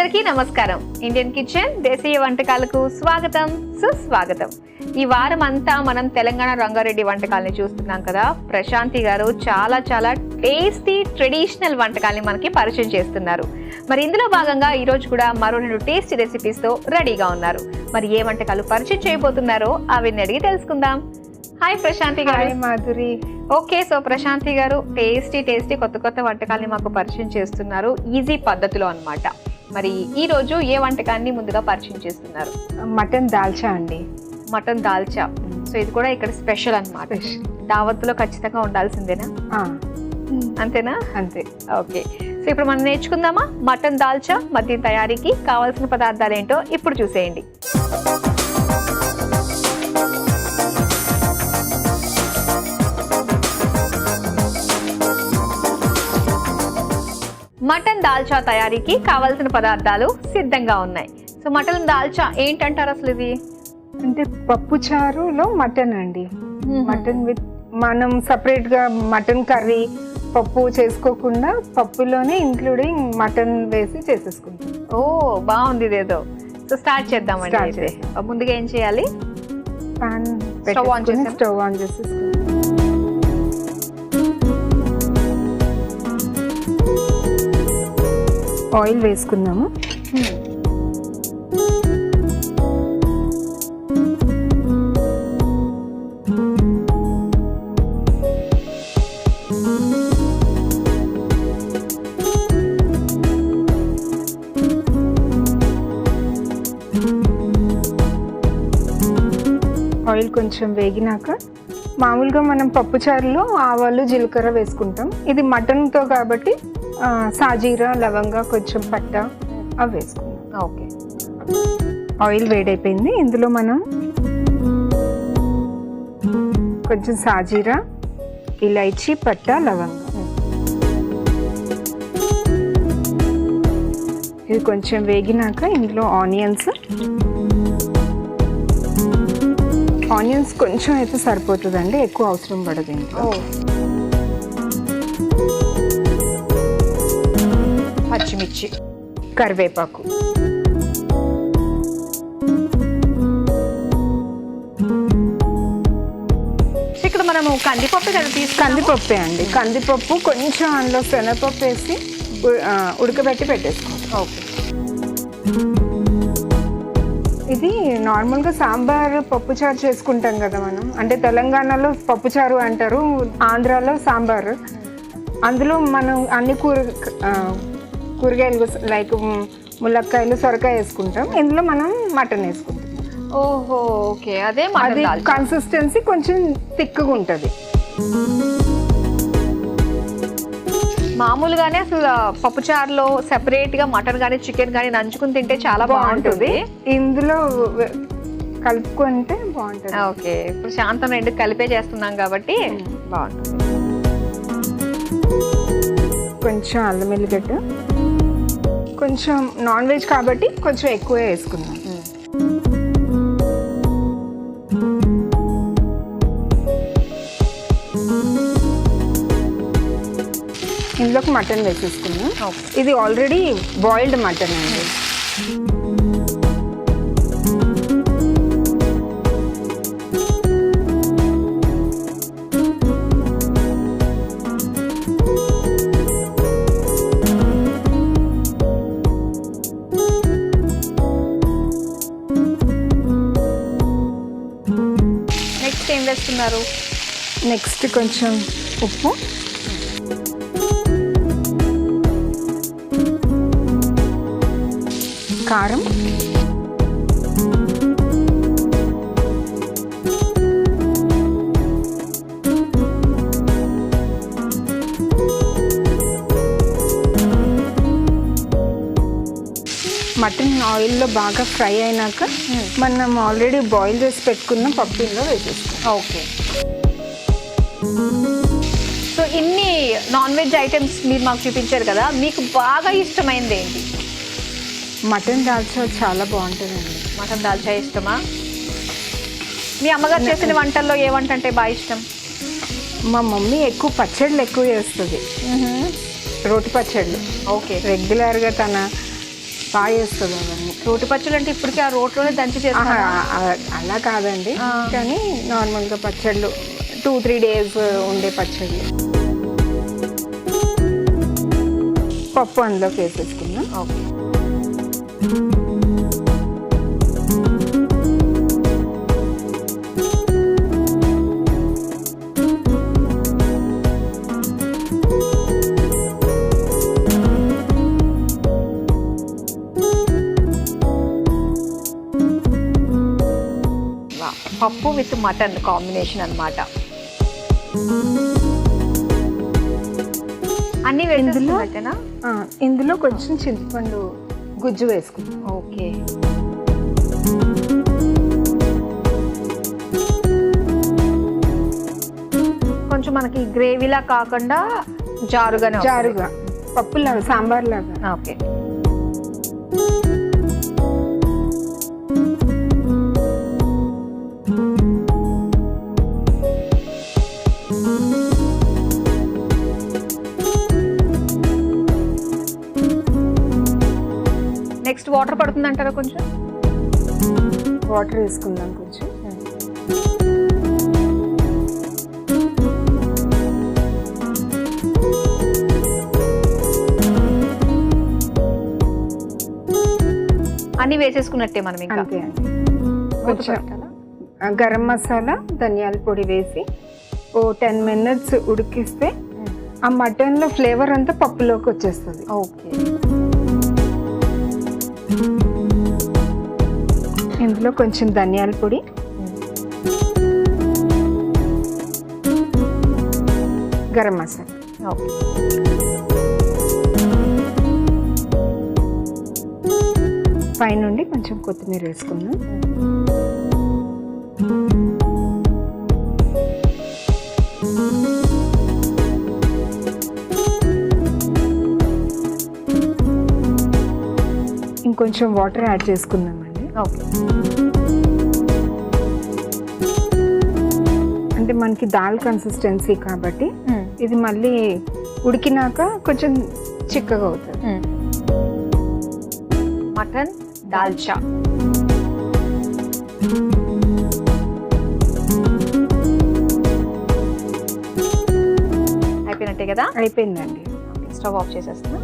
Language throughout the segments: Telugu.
అందరికీ నమస్కారం. ఇండియన్ కిచెన్ దేశీయ వంటకాలకు స్వాగతం, సుస్వాగతం. ఈ వారం అంతా మనం తెలంగాణ రంగారెడ్డి వంటకాలని చూస్తున్నాం కదా. ప్రశాంతి గారు చాలా చాలా టేస్టీ ట్రెడిషనల్ వంటకాలని మనకి పరిచయం చేస్తున్నారు. మరి ఇందులో భాగంగా ఈ రోజు కూడా మరో 2 టేస్టీ రెసిపీస్ తో రెడీగా ఉన్నారు. మరి ఏ వంటకాలు పరిచయం చేయబోతున్నారో అవన్నీ అడిగి తెలుసుకుందాం. Hi Prashanthi garu. Hi Madhuri. Okay, so Prashanthi garu tasty కొత్త వంటకాలని మాకు పరిచయం చేస్తున్నారు ఈజీ పద్ధతిలో అన్నమాట. మరి ఈ రోజు ఏ వంటకాన్ని ముందుగా పరిచయం చేస్తున్నారు? మటన్ దాల్చా అండి. మటన్ దాల్చా. సో ఇది కూడా ఇక్కడ స్పెషల్ అన్నమాట. దావత్తులో ఖచ్చితంగా ఉండాల్సిందేనా? అంతేనా? అంతే. ఓకే, సో ఇప్పుడు మనం నేర్చుకుందామా మటన్ దాల్చా. మరి దీని తయారీకి కావాల్సిన పదార్థాలు ఏంటో ఇప్పుడు చూసేయండి. మటన్ దాల్చా తయారీకి కావాల్సిన పదార్థాలు సిద్ధంగా ఉన్నాయి. సో మటన్ దాల్చా ఏంటంటారు అసలు? ఇది అంటే పప్పు చారులో మటన్ అండి. మటన్ విత్ మనం సపరేట్ గా మటన్ కర్రీ పప్పు చేసుకోకుండా పప్పులోనే ఇంక్లూడింగ్ మటన్ వేసి చేసేసుకుంటాం. ఓ బాగుంది ఇదేదో. సో స్టార్ట్ చేద్దామండి. అయితే ముందుగా ఏం చేయాలి? పాన్ స్టవ్ ఆన్ చేసేసుకుంటాం. ఆయిల్ వేసుకుందాము. ఆయిల్ కొంచెం వేగినాక మామూలుగా మనం పప్పుచారులో ఆవాలు జీలకర్ర వేసుకుంటాం. ఇది మటన్తో కాబట్టి సాజీరా లవంగా కొంచెం పట్ట అవి వేసుకుందాం. ఓకే, ఆయిల్ వేడైపోయింది. ఇందులో మనం కొంచెం సాజీరా, ఇలైచి, పట్ట, లవంగా ఇది కొంచెం వేగినాక ఇందులో ఆనియన్స్ కొంచెం అయితే సరిపోతుందండి, ఎక్కువ అవసరం పడదు. ఇంట్లో పచ్చిమిర్చి, కరివేపాకు, ఇక్కడ మనము కందిపప్పు కందిపప్పే అండి. కందిపప్పు కొంచెం అందులో శనగపప్పు వేసి ఉడకబెట్టి పెట్టేసుకోండి. ఓకే, ఇది నార్మల్గా సాంబార్ పప్పుచారు చేసుకుంటాం కదా మనం. అంటే తెలంగాణలో పప్పుచారు అంటారు, ఆంధ్రాలో సాంబార్. అందులో మనం అన్ని కూరగాయలు లైక్ ములక్కాయలు, సొరకాయ వేసుకుంటాం. ఇందులో మనం మటన్ వేసుకుంటాం. ఓహో ఓకే, అదే అది కన్సిస్టెన్సీ కొంచెం థిక్గా ఉంటుంది. మామూలుగానే అసలు పప్పుచారులో సెపరేట్ గా మటన్ గానీ చికెన్ గానీ నంచుకుని తింటే చాలా బాగుంటుంది. ఇందులో కలుపుకుంటే బాగుంటుంది. ఓకే, ఇప్పుడు శాంతం 2 కలిపే చేస్తున్నాం కాబట్టి బాగుంటుంది. కొంచెం అల్లం ఎల్లిగడ్డ, కొంచెం నాన్ వెజ్ కాబట్టి కొంచెం ఎక్కువే వేసుకుందాం. ఇందులోకి మటన్ వేసేసుకుందాం. ఇది ఆల్రెడీ బాయిల్డ్ మటన్ అండి. నెక్స్ట్ ఏం వేస్తున్నారు? నెక్స్ట్ కొంచెం ఉప్పు, కారం, మటన్ ఆయిల్లో బాగా ఫ్రై అయినాక మనం ఆల్రెడీ బాయిల్ చేసి పెట్టుకున్న పప్పు ఇందులో వేసేస్తాం. ఓకే, సో ఇన్ని నాన్ వెజ్ ఐటమ్స్ మీరు మాకు చూపించారు కదా, మీకు బాగా ఇష్టమైంది ఏంటి? మటన్ దాల్చా చాలా బాగుంటుందండి. మటన్ దాల్చా ఇష్టమా? మీ అమ్మగారు చేసిన వంటల్లో ఏ వంట అంటే బాగా ఇష్టం? మా మమ్మీ ఎక్కువ పచ్చళ్ళు ఎక్కువ చేస్తుంది, రోటి పచ్చళ్ళు. ఓకే, రెగ్యులర్గా తన బాగా చేస్తుంది అవన్నీ. రోటి పచ్చళ్ళు అంటే ఇప్పటికీ ఆ రోట్లోనే దంచి ఆహా, చేస్తారా? అలా కాదండి, ఆ. కానీ నార్మల్గా పచ్చళ్ళు 2-3 days ఉండే పచ్చళ్ళు. పప్పు అందులోకి వేసేసుకున్నాం. ఓకే. పప్పు విత్ మటన్ కాంబినేషన్ అన్నమాట. అన్ని వేసేసుకున్నట్టేనా? ఇందులో కొంచెం చింతపండు గుజ్జు వేసుకున్నాం. ఓకే. కొంచెం మనకి గ్రేవీలా కాకుండా జారుగానే వస్తుంది. జారుగా పప్పులాగా, సాంబార్ లాగా. ఓకే. నెక్స్ట్ వాటర్ పడుతుంది అంటారా? కొంచెం వాటర్ వేసుకుందాం కొంచెం. అన్ని వేసేసుకున్నట్టే మనం ఇంకా. అంతే అండి. కొంచెం గరం మసాలా, ధనియాల పొడి వేసి ఓ 10 minutes ఉడికిస్తే ఆ మటన్లో ఫ్లేవర్ అంతా పప్పులోకి వచ్చేస్తుంది. ఓకే. ఇందులో కొంచెం ధనియాల పొడి, గరం మసాలా. ఓకే. పైనుండి కొంచెం కొత్తిమీర వేసుకుందాం. ఇంకొంచెం వాటర్ యాడ్ చేసుకుందామండి. ఓకే. అంటే మనకి దాల్ కన్సిస్టెన్సీ కాబట్టి ఇది మళ్ళీ ఉడికినాక కొంచెం చిక్కగా అవుతుంది. మటన్ దాల్చా. అయిపోయినట్టే కదా? అయిపోయిందండి. స్టవ్ ఆఫ్ చేసేస్తున్నా.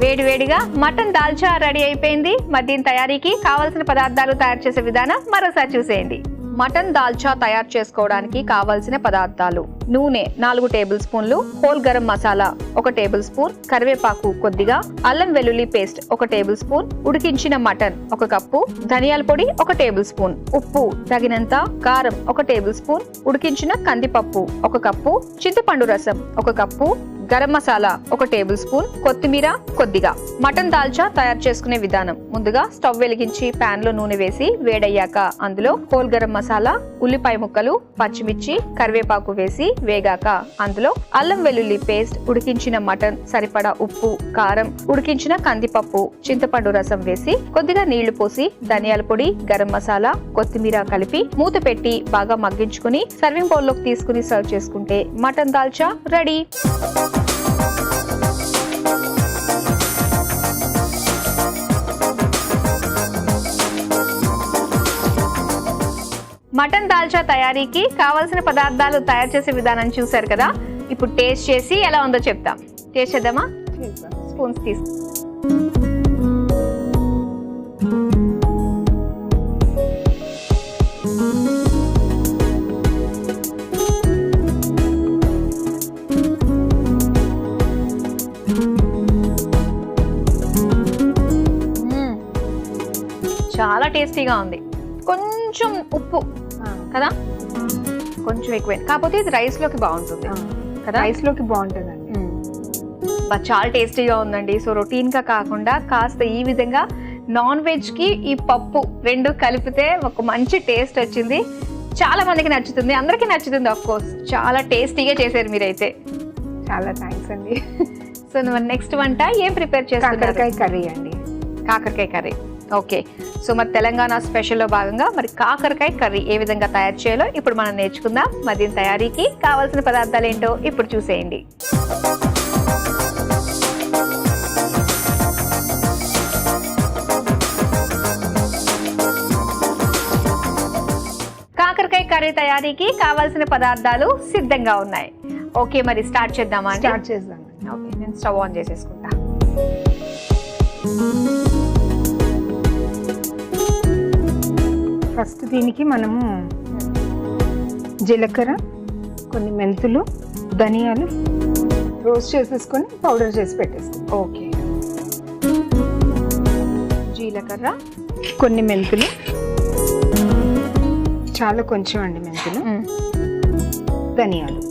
వేడివేడిగా మటన్ దాల్చా రెడీ అయిపోయింది. మరి దీని తయారీకి కావాల్సిన పదార్థాలు తయారు చేసే విధానం మరోసారి చూసేయండి. మటన్ దాల్చా తయారు చేసుకోవడానికి కావాల్సిన పదార్థాలు: నూనె 4 టేబుల్ స్పూన్లు, whole garam masala 1 table spoon, కరివేపాకు కొద్దిగా, అల్లం వెల్లుల్లి పేస్ట్ 1 టేబుల్ స్పూన్, ఉడికించిన మటన్ 1 కప్పు, ధనియాల పొడి 1 టేబుల్ స్పూన్, ఉప్పు తగినంత, కారం 1 టేబుల్ స్పూన్, ఉడికించిన కందిపప్పు 1 కప్పు, చింతపండు రసం 1 cup, garam masala 1 table spoon, కొత్తిమీర కొద్దిగా. మటన్ దాల్చా తయారు చేసుకునే విధానం: ముందుగా స్టవ్ వెలిగించి పాన్ లో నూనె వేసి వేడయ్యాక అందులో హోల్ గరం మసాలా, ఉల్లిపాయ ముక్కలు, పచ్చిమిర్చి, కరివేపాకు వేసి వేగాక అందులో అల్లం వెల్లుల్లి పేస్ట్, ఉడికించిన మటన్, సరిపడా ఉప్పు, కారం, ఉడికించిన కందిపప్పు, చింతపండు రసం వేసి కొద్దిగా నీళ్లు పోసి ధనియాల పొడి, గరం మసాలా, కొత్తిమీర కలిపి మూత పెట్టి బాగా మగ్గించుకుని సర్వింగ్ బౌల్ లోకి తీసుకుని సర్వ్ చేసుకుంటే mutton dalcha ready. Mutton dalcha తయారీకి కావాల్సిన పదార్థాలు తయారు చేసే విధానం చూశారు కదా. ఇప్పుడు టేస్ట్ చేసి ఎలా ఉందో చెప్తాం. టేస్ట్ చేద్దామా? స్పూన్స్ తీసు. చాలా టేస్టీగా ఉంది. కొంచెం ఉప్పు కదా, కొంచెం ఎక్కువ, కాకపోతే ఇది రైస్ లోకి బాగుంటుంది కదా. రైస్ లోకి బాగుంటుందండి. చాలా టేస్టీగా ఉందండి. సో రొటీన్గా కాకుండా కాస్త ఈ విధంగా నాన్ వెజ్కి ఈ పప్పు రెండు కలిపితే ఒక మంచి టేస్ట్ వచ్చింది. చాలా మందికి నచ్చుతుంది, అందరికీ నచ్చుతుంది ఆఫ్ కోర్స్. చాలా టేస్టీగా చేశారు మీరైతే. చాలా థ్యాంక్స్ అండి. సో నెక్స్ట్ వంట ఏం ప్రిపేర్ చేస్తున్నారు? కాకరకాయ కర్రీ అండి. కాకరకాయ కర్రీ. ఓకే. సో మరి తెలంగాణ స్పెషల్లో భాగంగా మరి కాకరకాయ కర్రీ ఏ విధంగా తయారు చేయాలో ఇప్పుడు మనం నేర్చుకుందాం. మరి దీని తయారీకి కావాల్సిన పదార్థాలు ఏంటో ఇప్పుడు చూసేయండి. కాకరకాయ కర్రీ తయారీకి కావాల్సిన పదార్థాలు సిద్ధంగా ఉన్నాయి. ఓకే, మరి స్టార్ట్ చేద్దామా? స్టార్ట్ చేద్దాం. ఓకే, నేను స్టవ్ ఆన్ చేసేసుకుంటా. ఫస్ట్ దీనికి మనము జీలకర్ర, కొన్ని మెంతులు, ధనియాలు రోస్ట్ చేసేసుకొని పౌడర్ చేసి పెట్టేస్తాం. ఓకే, జీలకర్ర, కొన్ని మెంతులు, చాలా కొంచెం అండి మెంతులు, ధనియాలు,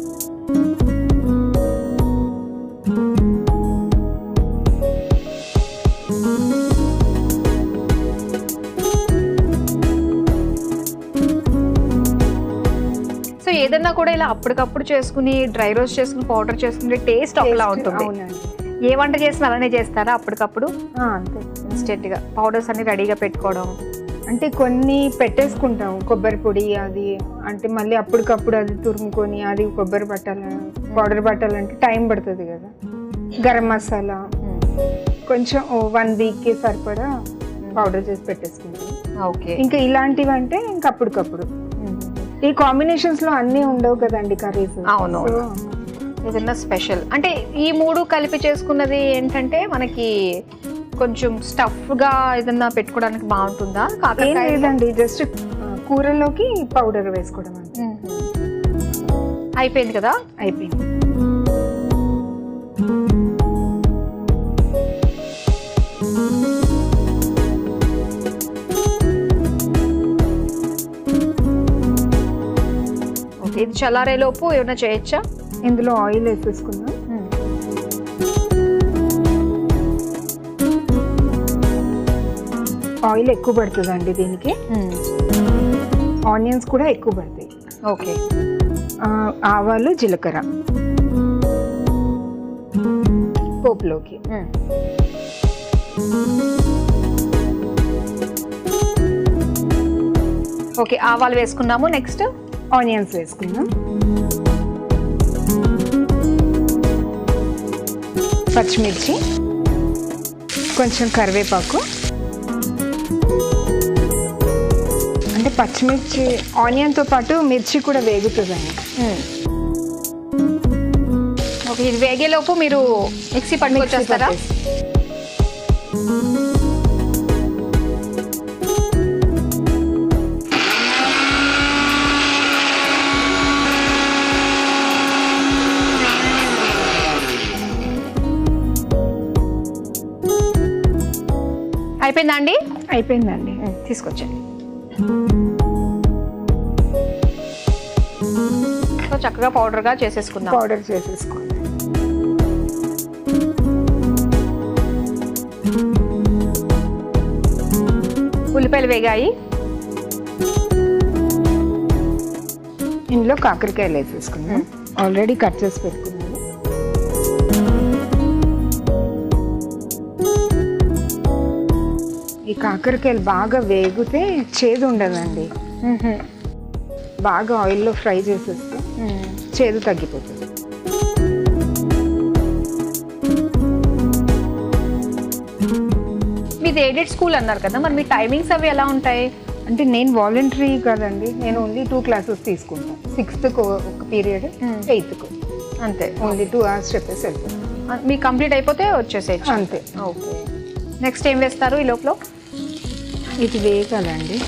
ఏదన్నా కూడా ఇలా అప్పటికప్పుడు చేసుకుని డ్రై రోస్ట్ చేసుకుని పౌడర్ చేసుకుని టేస్ట్ ఒకలా ఉంటుంది. ఏ వంట చేసినా అలానే చేస్తారా అప్పటికప్పుడు? అంతే, ఇన్స్టెంట్ గా పౌడర్స్ అన్ని రెడీగా పెట్టుకోవడం. అంటే కొన్ని పెట్టేసుకుంటాం, కొబ్బరి పొడి అది, అంటే మళ్ళీ అప్పటికప్పుడు అది తురుముకొని అది కొబ్బరి పౌడర్ పట్టాలంటే టైం పడుతుంది కదా. గరం మసాలా కొంచెం 1 వీక్కి సరిపడా పౌడర్ చేసి పెట్టేసుకుంటాం. ఓకే, ఇంకా ఇలాంటివి అంటే ఇంకా అప్పటికప్పుడు. ఈ కాంబినేషన్స్ లో అన్ని ఉండవు కదండి కర్రీస్. అవును, ఏదన్నా స్పెషల్ అంటే ఈ మూడు కలిపి చేసుకున్నది ఏంటంటే మనకి కొంచెం స్టఫ్ గా ఏదన్నా పెట్టుకోవడానికి బాగుంటుందా? లేదండి, జస్ట్ కూరలోకి పౌడర్ వేసుకోవడం అంతే. అయిపోయింది కదా? అయిపోయింది. ఇది చల్లారేలోపు ఏమైనా చేయొచ్చా? ఇందులో ఆయిల్ వేసేసుకుందాం. ఆయిల్ ఎక్కువ పడుతుందండి దీనికి. ఆనియన్స్ కూడా ఎక్కువ పడతాయి. ఓకే, ఆవాలు, జీలకర్ర పోపులోకి. ఓకే, ఆవాలు వేసుకున్నాము. నెక్స్ట్ ఆనియన్స్ వేసుకుందాం. పచ్చిమిర్చి, కొంచెం కరివేపాకు. అంటే పచ్చిమిర్చి ఆనియన్తో పాటు మిర్చి కూడా వేగుతుందండి. ఓకే, ఇది వేగేలోపు మీరు మిక్సీ పట్టుకొచ్చేస్తారా? అయిపోయిందా అండి? అయిపోయిందండి, తీసుకొచ్చండి. సో చక్కగా పౌడర్గా చేసేసుకుందాం. పౌడర్ చేసేసుకోండి. ఉల్లిపాయలు వేగాయి. ఇందులో కాకరకాయలు వేసేసుకుందాం. ఆల్రెడీ కట్ చేసి పెట్టుకున్నాను. ఈ కాకరకాయలు బాగా వేగితే చేదు ఉండదండి. బాగా ఆయిల్లో ఫ్రై చేసేస్తే చేదు తగ్గిపోతుంది. మీది ఎయిడెడ్ స్కూల్ అన్నారు కదా, మరి మీ టైమింగ్స్ అవి ఎలా ఉంటాయి? అంటే నేను వాలంటరీ కదండి, నేను ఓన్లీ 2 క్లాసెస్ తీసుకుంటాను. 6th ఒక పీరియడ్, 8th అంతే. ఓన్లీ 2 hours చెప్పేసి వెళ్తాను. మీ కంప్లీట్ అయిపోతే వచ్చేసేయచ్చు. అంతే. ఓకే, నెక్స్ట్ ఏం వేస్తారు ఈ లోపల? ఇది వేగాలండి.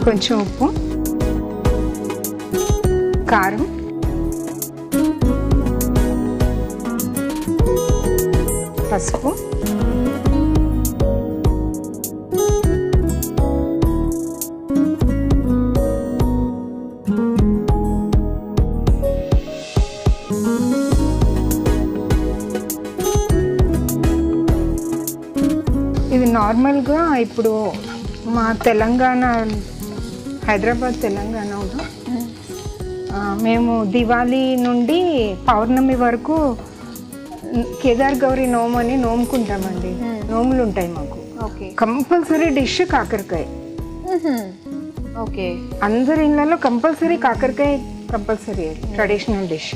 కొంచెం ఉప్పు, కారం, పసుపు, నార్మల్గా ఇప్పుడు మా తెలంగాణ, హైదరాబాద్ తెలంగాణలో మేము దివాళీ నుండి పౌర్ణమి వరకు కేదార్ గౌరీ నోము అని నోముకుంటామండి. నోములు ఉంటాయి మాకు. ఓకే. కంపల్సరీ డిష్ కాకరకాయ. ఓకే. అందరి ఇళ్ళలో కంపల్సరీ కాకరకాయ, కంపల్సరీ ట్రెడిషనల్ డిష్.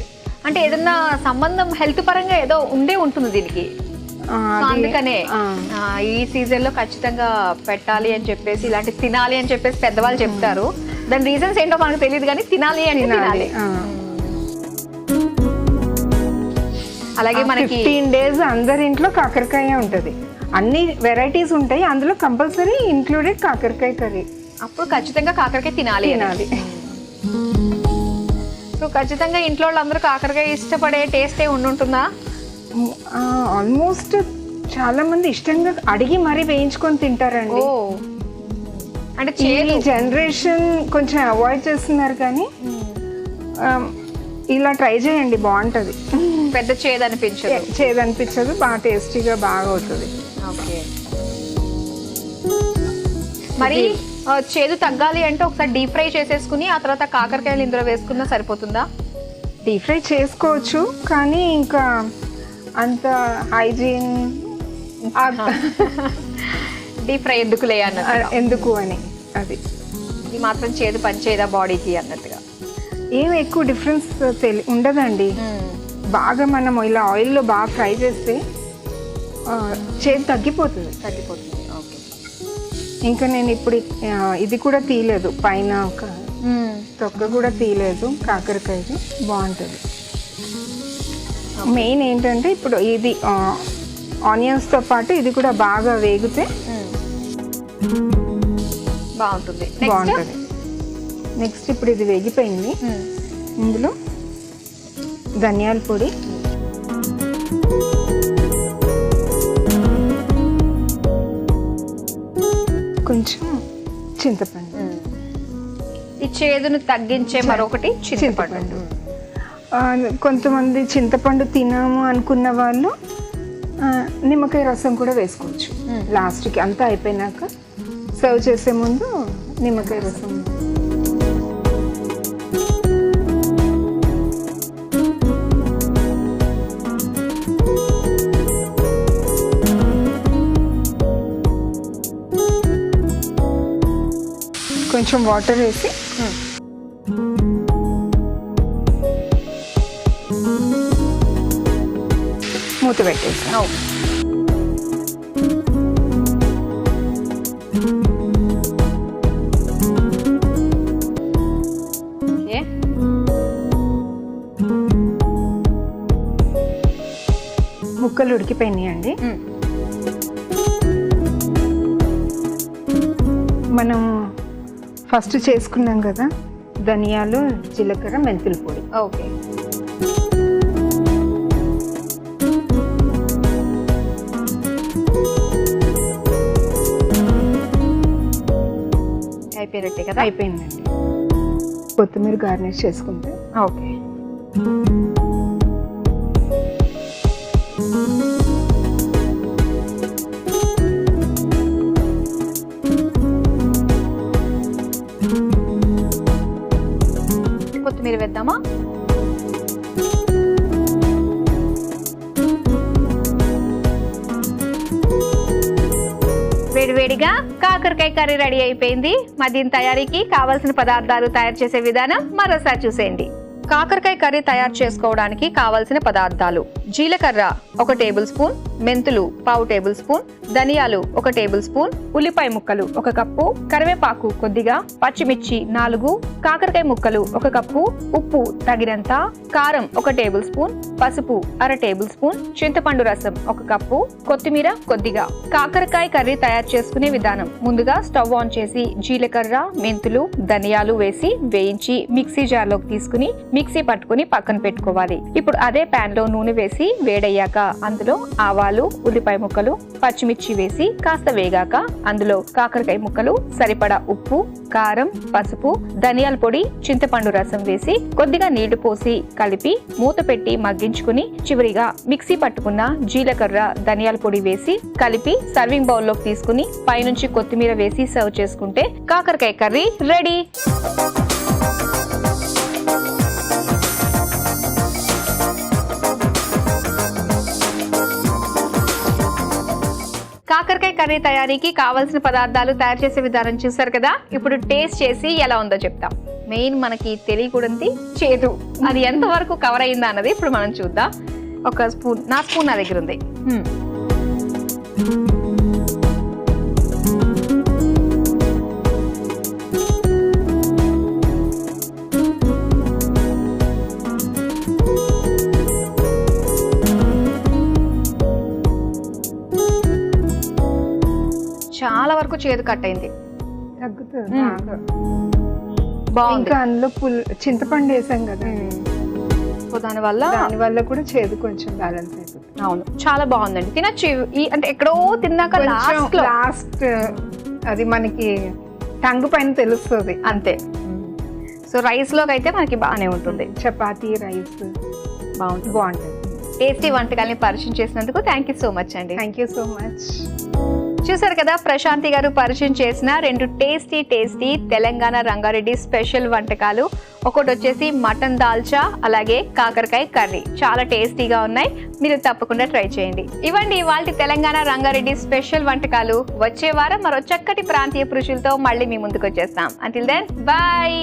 అంటే ఏదన్నా సంబంధం హెల్త్ పరంగా ఏదో ఉండే ఉంటుంది దీనికి. అందుకనే ఈ సీజన్ లో ఖచ్చితంగా పెట్టాలి అని చెప్పేసి, ఇలాంటి తినాలి అని చెప్పేసి పెద్దవాళ్ళు చెప్తారు. దాని రీజన్స్ ఏంటో మనకు తెలియదు, కానీ తినాలి అని తినాలి. అలాగే మనకి 15 days అందరి ఇంట్లో కాకరకాయ ఉంటది. అన్ని వెరైటీస్ ఉంటాయి, అందులో కంపల్సరీ ఇంక్లూడెడ్ కాకరకాయ కర్రీ. అప్పుడు ఖచ్చితంగా కాకరకాయ తినాలి. ఇప్పుడు ఖచ్చితంగా ఇంట్లో వాళ్ళందరూ కాకరకాయ ఇష్టపడే టేస్టే ఉంటుందా? ఆల్మోస్ట్ చాలా మంది ఇష్టంగా అడిగి మరీ వేయించుకొని తింటారండి. అంటే జనరేషన్ కొంచెం అవాయిడ్ చేస్తున్నారు, కానీ ఇలా ట్రై చేయండి, బాగుంటది. పెద్ద చేదనిపించదు, బాగా టేస్టీగా బాగా అవుతుంది. ఓకే. మరి చేదు తగ్గాలి అంటే ఒకసారి డీప్ ఫ్రై చేసేసుకుని ఆ తర్వాత కాకరకాయలు ఇందులో వేసుకున్నా సరిపోతుందా? డీప్ ఫ్రై చేసుకోవచ్చు, కానీ ఇంకా అంత హైజీన్ డీప్ ఫ్రై ఎందుకు అని, అది ఇది మాత్రం చేదు పనిచేయదా బాడీకి అన్నట్టుగా. ఏం ఎక్కువ డిఫరెన్స్ ఉండదండి. బాగా మనం ఇలా ఆయిల్లో బాగా ఫ్రై చేస్తే చేదు తగ్గిపోతుంది. ఓకే. ఇంకా నేను ఇప్పుడు ఇది కూడా తీయలేదు, పైన ఒక తొక్క కూడా తీయలేదు కాకరకాయది, బాగుంటుంది. మెయిన్ ఏంటంటే ఇప్పుడు ఇది ఆనియన్స్తో పాటు ఇది కూడా బాగా వేగితే బాగుంటుంది. నెక్స్ట్ ఇప్పుడు ఇది వేగిపోయింది, ఇందులో ధనియాల పొడి, కొంచెం చింతపండు. ఈ చేదును తగ్గించే మరొకటి చింతపండు. కొంతమంది చింతపండు తినాము అనుకున్న వాళ్ళు నిమ్మకాయ రసం కూడా వేసుకోవచ్చు లాస్ట్కి. అంతా అయిపోయినాక సర్వ్ చేసే ముందు నిమ్మకాయ రసం. కొంచెం వాటర్ వేసి మూత పెట్టేసాం. ముక్కలు ఉడికిపోయినాయండి. మనం ఫస్ట్ చేసుకున్నాం కదా ధనియాలు, జీలకర్ర, మెంతుల పొడి. ఓకే. అయిపోయినట్టే కదా? అయిపోయిందండి. కొత్తిమీర గార్నిష్ చేసుకుంటే ఓకే. కొత్తిమీర వేద్దామా? వేడివేడిగా కాకరకాయ కర్రీ రెడీ అయిపోయింది. మరి దీని తయారీకి కావాల్సిన పదార్థాలు, తయారు చేసే విధానం మరోసారి చూసేయండి. కాకరకాయ కర్రీ తయారు చేసుకోవడానికి కావలసిన పదార్థాలు: జీలకర్ర 1 టేబుల్ స్పూన్, మెంతులు 1/2 టేబుల్ స్పూన్, ధనియాలు 1 టేబుల్ స్పూన్, ఉల్లిపాయ ముక్కలు 1 కప్పు, కరివేపాకు కొద్దిగా, పచ్చిమిర్చి 4, కాకరకాయ ముక్కలు 1 కప్పు, ఉప్పు తగినంత, కారం 1 టేబుల్ స్పూన్, పసుపు 1/2 టేబుల్ స్పూన్, చింతపండు రసం 1 కప్పు, కొత్తిమీర కొద్దిగా. కాకరకాయ కర్రీ తయారు చేసుకునే విధానం: ముందుగా స్టవ్ ఆన్ చేసి జీలకర్ర, మెంతులు, ధనియాలు వేసి వేయించి మిక్సీ జార్లోకి తీసుకుని మిక్సీ పట్టుకుని పక్కన పెట్టుకోవాలి. ఇప్పుడు అదే ప్యాన్ లో నూనె వేసి వేడయ్యాక అందులో ఆవాలు, ఆవాలు, ఉల్లిపాయ ముక్కలు, పచ్చిమిర్చి వేసి కాస్త వేగాక అందులో కాకరకాయ ముక్కలు, సరిపడా ఉప్పు, కారం, పసుపు, ధనియాల పొడి, చింతపండు రసం వేసి కొద్దిగా నీళ్లు పోసి కలిపి మూత పెట్టి మగ్గించుకుని చివరిగా మిక్సీ పట్టుకున్న జీలకర్ర, ధనియాల పొడి వేసి కలిపి సర్వింగ్ బౌల్లోకి తీసుకుని పైనుంచి కొత్తిమీర వేసి సర్వ్ చేసుకుంటే కాకరకాయ కర్రీ రెడీ. కాకరకాయ కర్రీ తయారీకి కావాల్సిన పదార్థాలు తయారు చేసే విధానం చూసారు కదా. ఇప్పుడు టేస్ట్ చేసి ఎలా ఉందో చెప్తాం. మెయిన్ మనకి తెలియకూడదు చేదు, అది ఎంత వరకు కవర్ అయిందా అన్నది ఇప్పుడు మనం చూద్దాం. ఒక స్పూన్, నా స్పూన్ నా దగ్గర ఉంది. చాలా వరకు చేదు కట్ అయింది, తగ్గుతుంది బాగా. బాగుంది. ఇంకా అందులో చింతపండు వేసాం కదా, సో దానివల్ల కూడా చేదు కొంచెం బ్యాలెన్స్ అయిపోతుంది. అవును, చాలా బాగుందండి. తినొచ్చు ఈ అంటే ఎక్కడో తిన్నాక లాస్ట్ అది మనకి టంగ్ పైన తెలుస్తుంది అంతే. సో రైస్ లోకి అయితే మనకి బాగానే ఉంటుంది. చపాతీ, రైస్ బాగుంటుంది. టేస్టీ వంటకాలని పరిచయం చేసినందుకు థ్యాంక్ యూ సో మచ్ అండి. Thank you so much. చూసారు కదా, ప్రశాంతి గారు పరిచయం చేసిన 2 టేస్టీ తెలంగాణ రంగారెడ్డి స్పెషల్ వంటకాలు. ఒకటి వచ్చేసి మటన్ దాల్చా, అలాగే కాకరకాయ కర్రీ. చాలా టేస్టీగా ఉన్నాయి, మీరు తప్పకుండా ట్రై చేయండి. ఇవ్వండి ఇవాల్టి తెలంగాణ రంగారెడ్డి స్పెషల్ వంటకాలు. వచ్చే వారం మరో చక్కటి ప్రాంతీయ పురుషులతో మళ్ళీ మీ ముందుకు వచ్చేస్తాం. Until then bye.